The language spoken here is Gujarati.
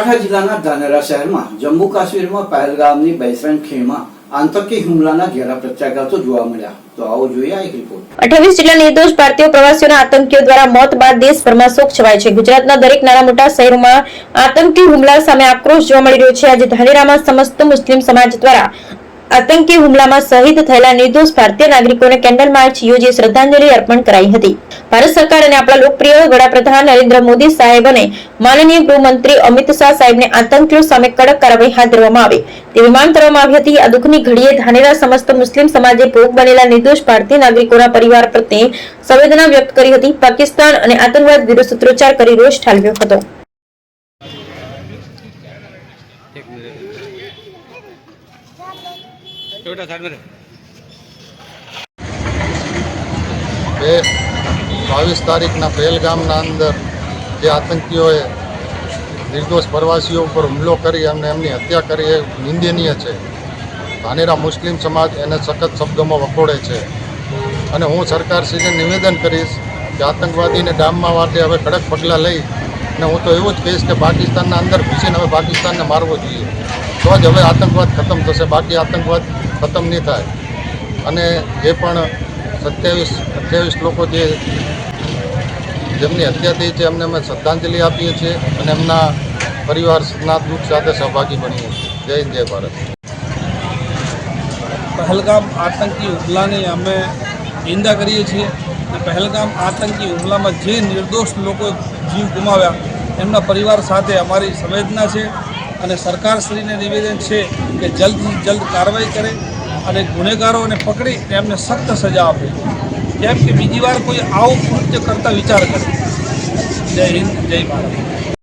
બનાસકાંઠા જિલ્લાના ધાનેરા શહેરમાં જમ્મુ કાશ્મીરમાં પહેલગામની બૈસરણ ખીણમાં આતંકી હુમલાના ઘેરા પ્રત્યાઘાતો જોવા મળ્યા. તો આવો જોઈએ આ એક રિપોર્ટ. 28 જેટલા નિર્દોષ ભારતીય પ્રવાસીઓના આતંકીઓ દ્વારા મોત બાદ દેશભરમાં શોક છવાય છે. ગુજરાતના દરેક નાના મોટા શહેરોમાં આતંકી હુમલા સામે આક્રોશ જોવા મળી રહ્યો છે. આજે ધાનેરામાં સમસ્ત મુસ્લિમ સમાજ દ્વારા આતંકી હુમલામાં શહીદ થયેલા નિર્દોષ ભારતીય નાગરિકોને કેન્ડલ માર્ચ યોજી શ્રદ્ધાંજલિ અર્પણ કરાઈ હતી. ભારત સરકાર અને આપણા લોકપ્રિય વડાપ્રધાન નરેન્દ્ર મોદી સાહેબ અને માનનીય ગૃહમંત્રી અમિત શાહ સાહેબને આતંકીઓ સામે કડક કાર્યવાહી હાથ ધરવામાં આવે તેવી માંગ કરવામાં આવી હતી. આ દુઃખની ઘડીએ ધાનેરા સમસ્ત મુસ્લિમ સમાજે ભોગ બનેલા નિર્દોષ ભારતીય નાગરિકોના પરિવાર પ્રત્યે સંવેદના વ્યક્ત કરી હતી. પાકિસ્તાન અને આતંકવાદ વિરુદ્ધ સૂત્રોચ્ચાર કરી રોષ ઠાલવ્યો હતો. બે 22 તારીખના પહેલગામના અંદર જે આતંકીઓએ નિર્દોષ પ્રવાસીઓ ઉપર હુમલો કરી અને એમની હત્યા કરી એ નિંદનીય છે. ધાનેરા મુસ્લિમ સમાજ એને સખત શબ્દોમાં વખોડે છે અને હું સરકારશ્રીને નિવેદન કરીશ કે આતંકવાદીને ડામવા માટે હવે કડક પગલાં લઈ અને હું તો એવું જ કહીશ કે પાકિસ્તાનના અંદર ઘૂસીને હવે પાકિસ્તાનને મારવો જોઈએ, તો જ હવે આતંકવાદ ખતમ થશે, બાકી આતંકવાદ ખતમ નહીં થાય. અને જે પણ 27-28 લોકો જેમની હત્યા થઈ છે એમને અમે શ્રદ્ધાંજલિ આપીએ છીએ અને એમના પરિવારના દુઃખ સાથે સહભાગી બનીએ છીએ. જય હિન્દ, જય ભારત. પહેલગામ આતંકી હુમલાની અમે નિંદા કરીએ છીએ. પહેલગામ આતંકી હુમલામાં જે નિર્દોષ લોકો જીવ ગુમાવ્યા એમના પરિવાર સાથે અમારી સંવેદના છે અને સરકારશ્રીને નિવેદન છે કે જલ્દથી જલ્દ કાર્યવાહી કરે અને ગુનેગારોને પકડી એમને સખ્ત સજા આપે, કેમ કે બીજી વાર કોઈ આવું કૃત્ય કરતા વિચાર કરે. જય હિન્દ, જય ભારત.